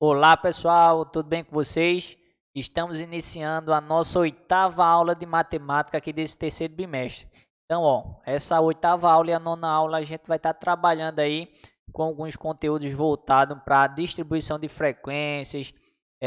Olá pessoal, tudo bem com vocês? Estamos iniciando a nossa oitava aula de matemática aqui desse terceiro bimestre. Então, essa oitava aula e a nona aula a gente vai estar trabalhando aí com alguns conteúdos voltados para distribuição de frequências,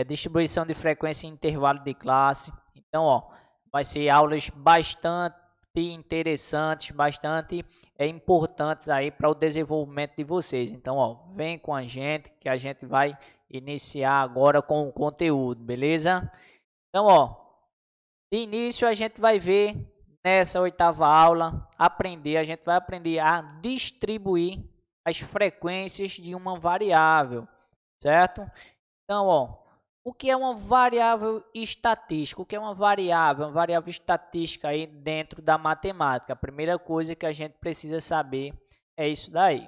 distribuição de frequência em intervalo de classe. Então, vai ser aulas bastante interessantes, bastante importantes aí para o desenvolvimento de vocês. Então, vem com a gente que a gente vai iniciar agora com o conteúdo, beleza? Então, de início a gente vai ver nessa oitava aula, a gente vai aprender a distribuir as frequências de uma variável, certo? Então, o que é uma variável estatística? O que é uma variável? Uma variável estatística aí dentro da matemática. A primeira coisa que a gente precisa saber é isso daí.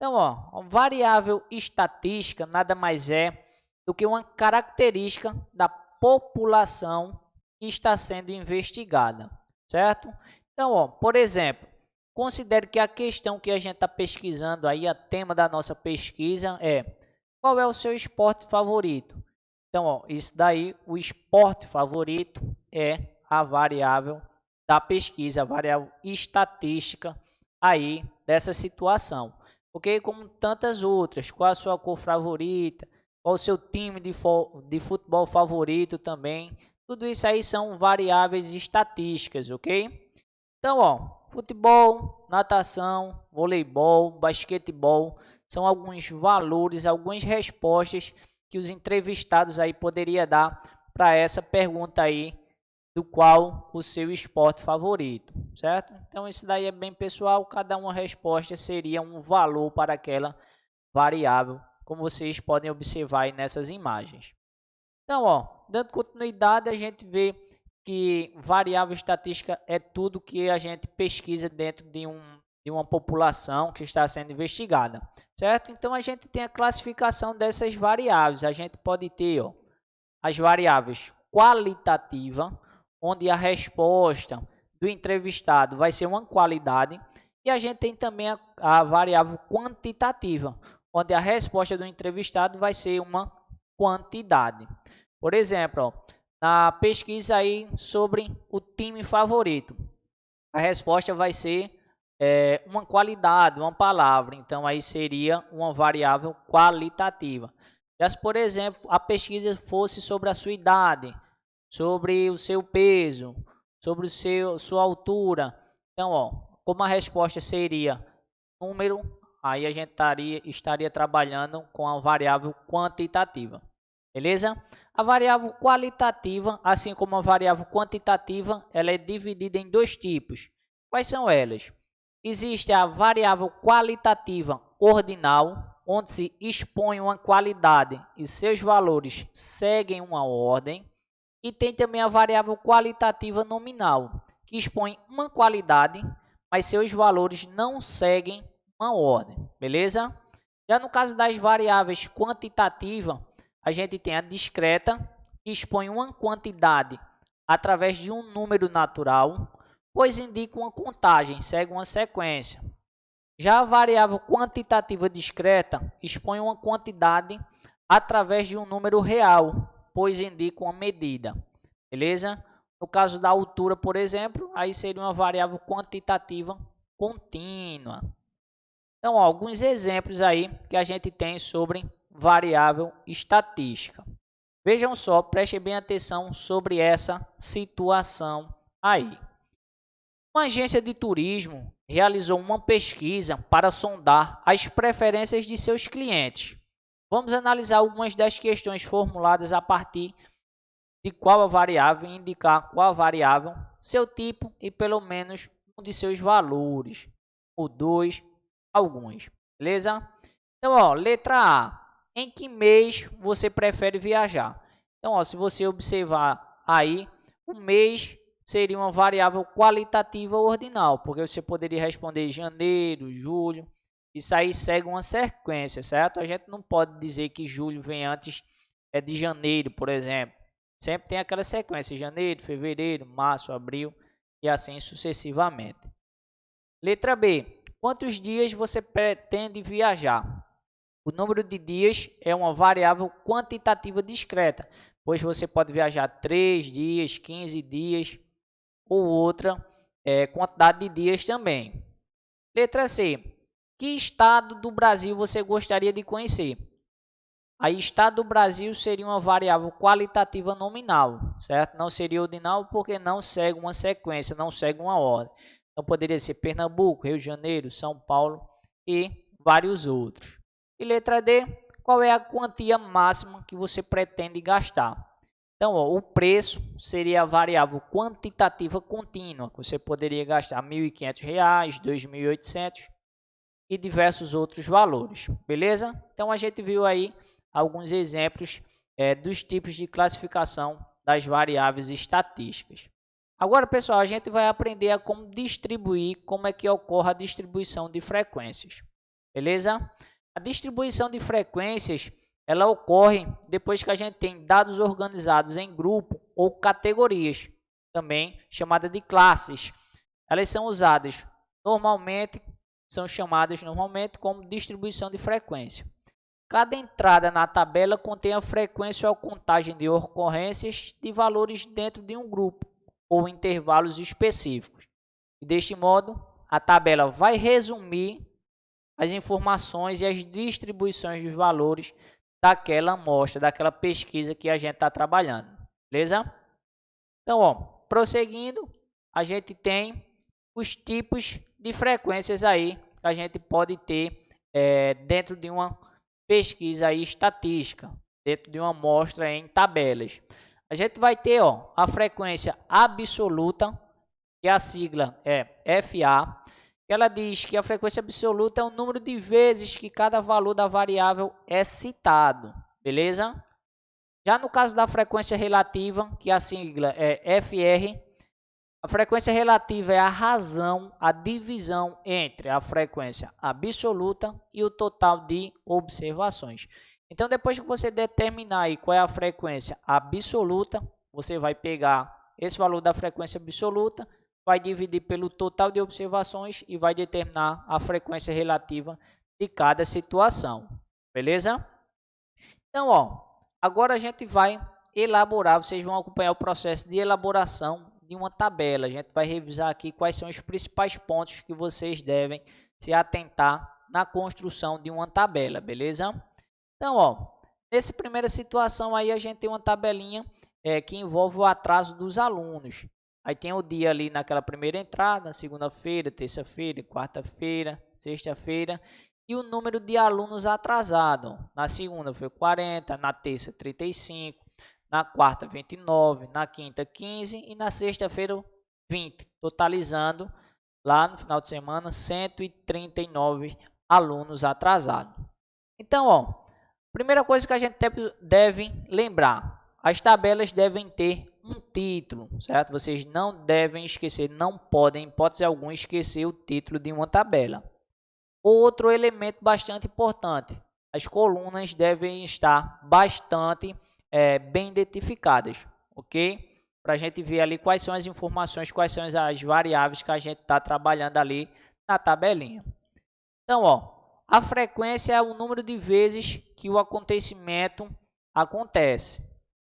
Então, uma variável estatística nada mais é do que uma característica da população que está sendo investigada, certo? Então, por exemplo, considere que a questão que a gente está pesquisando aí, a tema da nossa pesquisa é: qual é o seu esporte favorito? Então, isso daí, o esporte favorito é a variável da pesquisa, a variável estatística aí dessa situação. Ok? Como tantas outras, qual a sua cor favorita, qual o seu time de futebol favorito também. Tudo isso aí são variáveis estatísticas, ok? Então, futebol, natação, voleibol, basquetebol, são alguns valores, algumas respostas que os entrevistados aí poderia dar para essa pergunta aí do qual o seu esporte favorito, certo? Então isso daí é bem pessoal, cada uma resposta seria um valor para aquela variável, como vocês podem observar aí nessas imagens. Então, dando continuidade, a gente vê que variável estatística é tudo que a gente pesquisa dentro de uma população que está sendo investigada, certo? Então a gente tem a classificação dessas variáveis. A gente pode ter as variáveis qualitativa, onde a resposta do entrevistado vai ser uma qualidade, e a gente tem também a variável quantitativa, onde a resposta do entrevistado vai ser uma quantidade. Por exemplo, na pesquisa aí sobre o time favorito, a resposta vai ser uma qualidade, uma palavra. Então, aí seria uma variável qualitativa. Já se, por exemplo, a pesquisa fosse sobre a sua idade, sobre o seu peso, sobre sua altura. Então, como a resposta seria número, aí a gente estaria trabalhando com a variável quantitativa. Beleza? A variável qualitativa, assim como a variável quantitativa, ela é dividida em dois tipos. Quais são elas? Existe a variável qualitativa ordinal, onde se expõe uma qualidade e seus valores seguem uma ordem. E tem também a variável qualitativa nominal, que expõe uma qualidade, mas seus valores não seguem uma ordem, beleza? Já no caso das variáveis quantitativas, a gente tem a discreta, que expõe uma quantidade através de um número natural, pois indica uma contagem, segue uma sequência. Já a variável quantitativa discreta expõe uma quantidade através de um número real, pois indica uma medida, beleza? No caso da altura, por exemplo, aí seria uma variável quantitativa contínua. Então, alguns exemplos aí que a gente tem sobre variável estatística. Vejam só, prestem bem atenção sobre essa situação aí. Uma agência de turismo realizou uma pesquisa para sondar as preferências de seus clientes. Vamos analisar algumas das questões formuladas a partir de qual a variável, indicar qual a variável, seu tipo e pelo menos um de seus valores, ou dois, alguns, beleza? Então, letra A. Em que mês você prefere viajar? Então, se você observar aí, o mês seria uma variável qualitativa ordinal, porque você poderia responder janeiro, julho, isso aí segue uma sequência, certo? A gente não pode dizer que julho vem antes de janeiro, por exemplo. Sempre tem aquela sequência, janeiro, fevereiro, março, abril e assim sucessivamente. Letra B. Quantos dias você pretende viajar? O número de dias é uma variável quantitativa discreta, pois você pode viajar 3 dias, 15 dias ou outra quantidade de dias também. Letra C. Que estado do Brasil você gostaria de conhecer? Aí, estado do Brasil seria uma variável qualitativa nominal, certo? Não seria ordinal porque não segue uma sequência, não segue uma ordem. Então, poderia ser Pernambuco, Rio de Janeiro, São Paulo e vários outros. E letra D, qual é a quantia máxima que você pretende gastar? Então, o preço seria a variável quantitativa contínua, que você poderia gastar R$ 1.500, R$ 2.800 e diversos outros valores, beleza? Então, a gente viu aí alguns exemplos dos tipos de classificação das variáveis estatísticas. Agora, pessoal, a gente vai aprender a como distribuir, como é que ocorre a distribuição de frequências, beleza? A distribuição de frequências, ela ocorre depois que a gente tem dados organizados em grupo ou categorias, também chamada de classes. Elas são usadas normalmente, são chamadas normalmente como distribuição de frequência. Cada entrada na tabela contém a frequência ou a contagem de ocorrências de valores dentro de um grupo ou intervalos específicos. E deste modo, a tabela vai resumir as informações e as distribuições dos valores daquela amostra, daquela pesquisa que a gente está trabalhando, beleza? Então, prosseguindo, a gente tem os tipos de frequências aí que a gente pode ter dentro de uma pesquisa aí estatística, dentro de uma amostra em tabelas. A gente vai ter a frequência absoluta, que a sigla é FA. Ela diz que a frequência absoluta é o número de vezes que cada valor da variável é citado, beleza? Já no caso da frequência relativa, que a sigla é FR, a frequência relativa é a razão, a divisão entre a frequência absoluta e o total de observações. Então, depois que você determinar aí qual é a frequência absoluta, você vai pegar esse valor da frequência absoluta, vai dividir pelo total de observações e vai determinar a frequência relativa de cada situação, beleza? Então, agora a gente vai elaborar, vocês vão acompanhar o processo de elaboração de uma tabela. A gente vai revisar aqui quais são os principais pontos que vocês devem se atentar na construção de uma tabela, beleza? Então, nessa primeira situação aí a gente tem uma tabelinha que envolve o atraso dos alunos. Aí tem o dia ali naquela primeira entrada, segunda-feira, terça-feira, quarta-feira, sexta-feira, e o número de alunos atrasados. Na segunda foi 40, na terça 35, na quarta 29, na quinta 15 e na sexta-feira 20, totalizando lá no final de semana 139 alunos atrasados. Então, primeira coisa que a gente deve lembrar, as tabelas devem ter um título, certo? Vocês não devem esquecer, não podem, em hipótese alguma, esquecer o título de uma tabela. Outro elemento bastante importante, as colunas devem estar bastante bem identificadas, ok? Para a gente ver ali quais são as informações, quais são as variáveis que a gente está trabalhando ali na tabelinha. Então, a frequência é o número de vezes que o acontecimento acontece,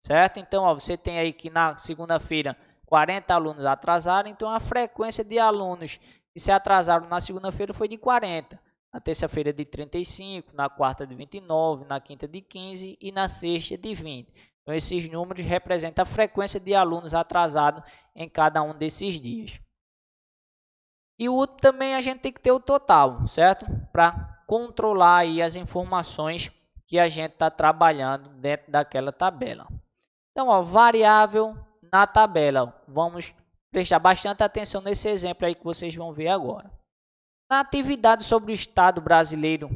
certo? Então, você tem aí que na segunda-feira 40 alunos atrasaram, então a frequência de alunos que se atrasaram na segunda-feira foi de 40, na terça-feira de 35, na quarta de 29, na quinta de 15 e na sexta de 20. Então, esses números representam a frequência de alunos atrasados em cada um desses dias. E o outro também a gente tem que ter o total, certo? Para controlar aí as informações que a gente está trabalhando dentro daquela tabela. Então, variável na tabela. Vamos prestar bastante atenção nesse exemplo aí que vocês vão ver agora. Na atividade sobre o Estado brasileiro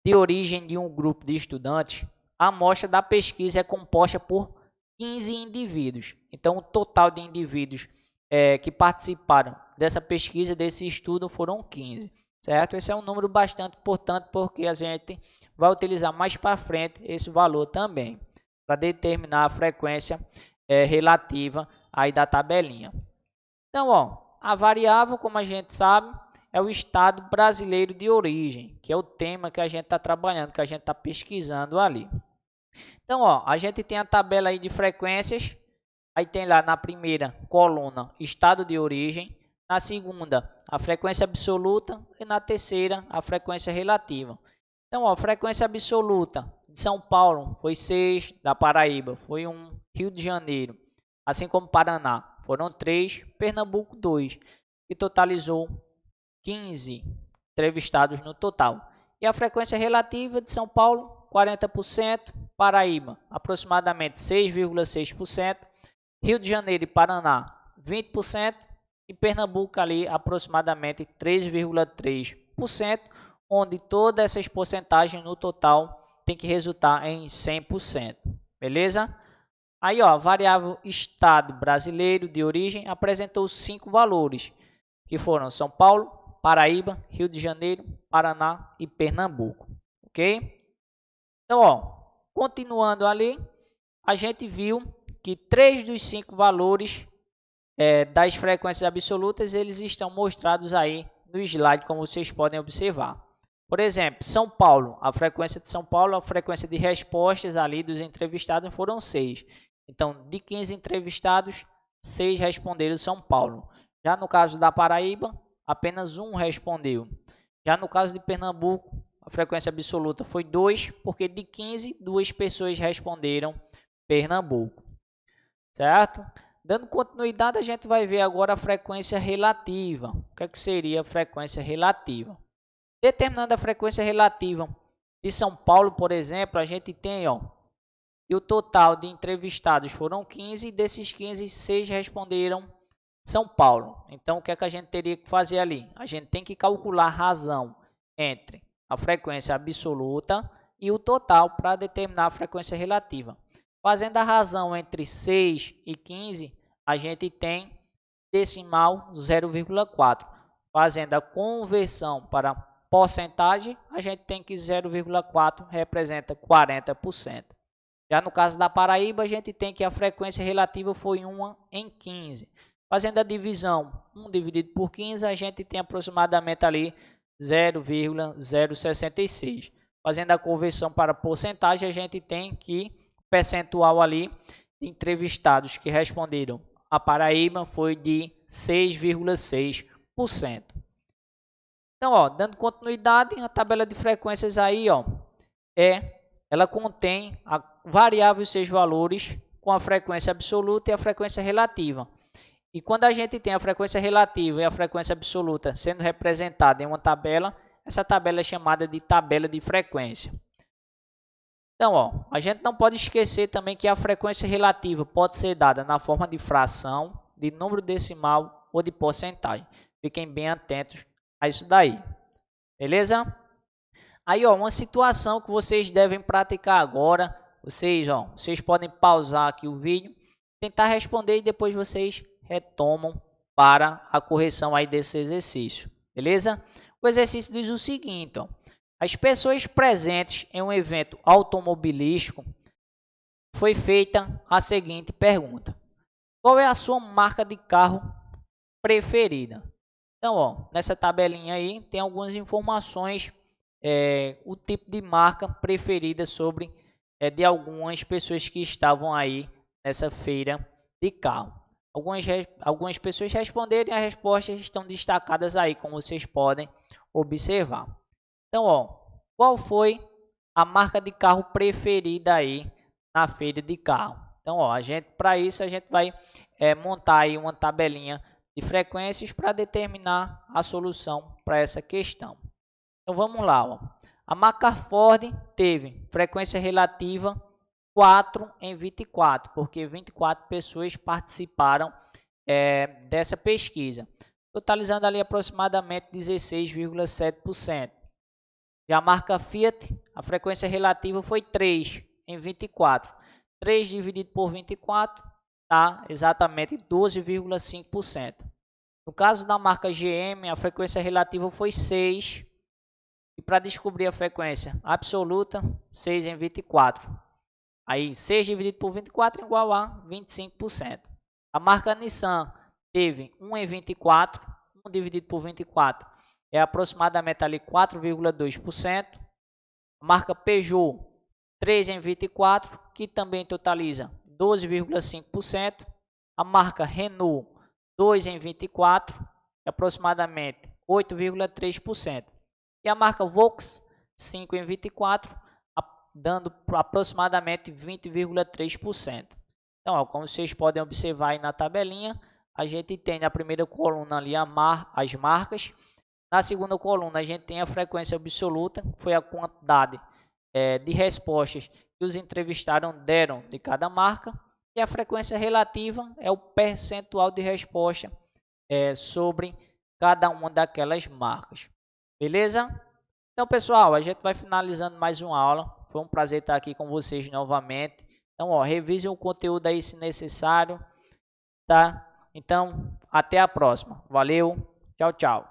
de origem de um grupo de estudantes, a amostra da pesquisa é composta por 15 indivíduos. Então, o total de indivíduos que participaram dessa pesquisa, desse estudo, foram 15, certo? Esse é um número bastante importante porque a gente vai utilizar mais para frente esse valor também, para determinar a frequência relativa aí da tabelinha. Então, a variável, como a gente sabe, é o estado brasileiro de origem, que é o tema que a gente está trabalhando, que a gente está pesquisando ali. Então, ó, a gente tem a tabela aí de frequências, aí tem lá na primeira coluna estado de origem, na segunda a frequência absoluta e na terceira a frequência relativa. Então, ó, frequência absoluta de São Paulo foi 6, da Paraíba foi 1, Rio de Janeiro, assim como Paraná, foram 3, Pernambuco 2, que totalizou 15 entrevistados no total. E a frequência relativa de São Paulo, 40%, Paraíba, aproximadamente 6,6%, Rio de Janeiro e Paraná, 20%, e Pernambuco ali aproximadamente 3,3%, onde todas essas porcentagens no total tem que resultar em 100%, beleza? Aí, ó, a variável estado brasileiro de origem apresentou 5 valores, que foram São Paulo, Paraíba, Rio de Janeiro, Paraná e Pernambuco, ok? Então, ó, continuando ali, a gente viu que 3 dos 5 valores das frequências absolutas, eles estão mostrados aí no slide, como vocês podem observar. Por exemplo, São Paulo, a frequência de São Paulo, a frequência de respostas ali dos entrevistados foram 6. Então, de 15 entrevistados, 6 responderam São Paulo. Já no caso da Paraíba, apenas 1 respondeu. Já no caso de Pernambuco, a frequência absoluta foi 2, porque de 15, 2 pessoas responderam Pernambuco. Certo? Dando continuidade, a gente vai ver agora a frequência relativa. O que é que seria a frequência relativa? Determinando a frequência relativa de São Paulo, por exemplo, a gente tem, ó, e o total de entrevistados foram 15, e desses 15, 6 responderam São Paulo. Então, o que é que a gente teria que fazer ali? A gente tem que calcular a razão entre a frequência absoluta e o total para determinar a frequência relativa. Fazendo a razão entre 6 e 15, a gente tem decimal 0,4. Fazendo a conversão para porcentagem, a gente tem que 0,4 representa 40%. Já no caso da Paraíba, a gente tem que a frequência relativa foi 1 em 15. Fazendo a divisão 1 dividido por 15, a gente tem aproximadamente ali 0,066. Fazendo a conversão para porcentagem, a gente tem que o percentual ali de entrevistados que responderam a Paraíba foi de 6,6%. Então, ó, dando continuidade, a tabela de frequências aí, ó, ela contém a variável e seus valores com a frequência absoluta e a frequência relativa. E quando a gente tem a frequência relativa e a frequência absoluta sendo representada em uma tabela, essa tabela é chamada de tabela de frequência. Então, ó, a gente não pode esquecer também que a frequência relativa pode ser dada na forma de fração, de número decimal ou de porcentagem. Fiquem bem atentos a isso daí. Beleza? Aí, ó, uma situação que vocês devem praticar agora. Vocês podem pausar aqui o vídeo, tentar responder e depois vocês retomam para a correção aí desse exercício. Beleza? O exercício diz o seguinte, ó. As pessoas presentes em um evento automobilístico foi feita a seguinte pergunta: qual é a sua marca de carro preferida? Então, ó, nessa tabelinha aí tem algumas informações, o tipo de marca preferida sobre de algumas pessoas que estavam aí nessa feira de carro. Algumas pessoas responderam e as respostas estão destacadas aí, como vocês podem observar. Então, ó, qual foi a marca de carro preferida aí na feira de carro? Então, ó, para isso a gente vai montar aí uma tabelinha de frequências para determinar a solução para essa questão. Então, vamos lá, ó. A marca Ford teve frequência relativa 4 em 24, porque 24 pessoas participaram dessa pesquisa, totalizando ali aproximadamente 16,7%. Já a marca Fiat, a frequência relativa foi 3 em 24. 3 dividido por 24 dá exatamente 12,5%. No caso da marca GM, a frequência relativa foi 6. E para descobrir a frequência absoluta, 6 em 24. Aí 6 dividido por 24 igual a 25%. A marca Nissan teve 1 em 24. 1 dividido por 24 é aproximadamente ali 4,2%. A marca Peugeot 3 em 24, que também totaliza 12,5%. A marca Renault 2 em 24, aproximadamente 8,3%. E a marca Volks 5 em 24, dando aproximadamente 20,3%. Então, ó, como vocês podem observar aí na tabelinha, a gente tem na primeira coluna ali as marcas. Na segunda coluna a gente tem a frequência absoluta, foi a quantidade de respostas que os entrevistados deram de cada marca. E a frequência relativa é o percentual de resposta sobre cada uma daquelas marcas. Beleza? Então, pessoal, a gente vai finalizando mais uma aula. Foi um prazer estar aqui com vocês novamente. Então, ó, revisem o conteúdo aí se necessário, tá? Então, até a próxima. Valeu, tchau, tchau.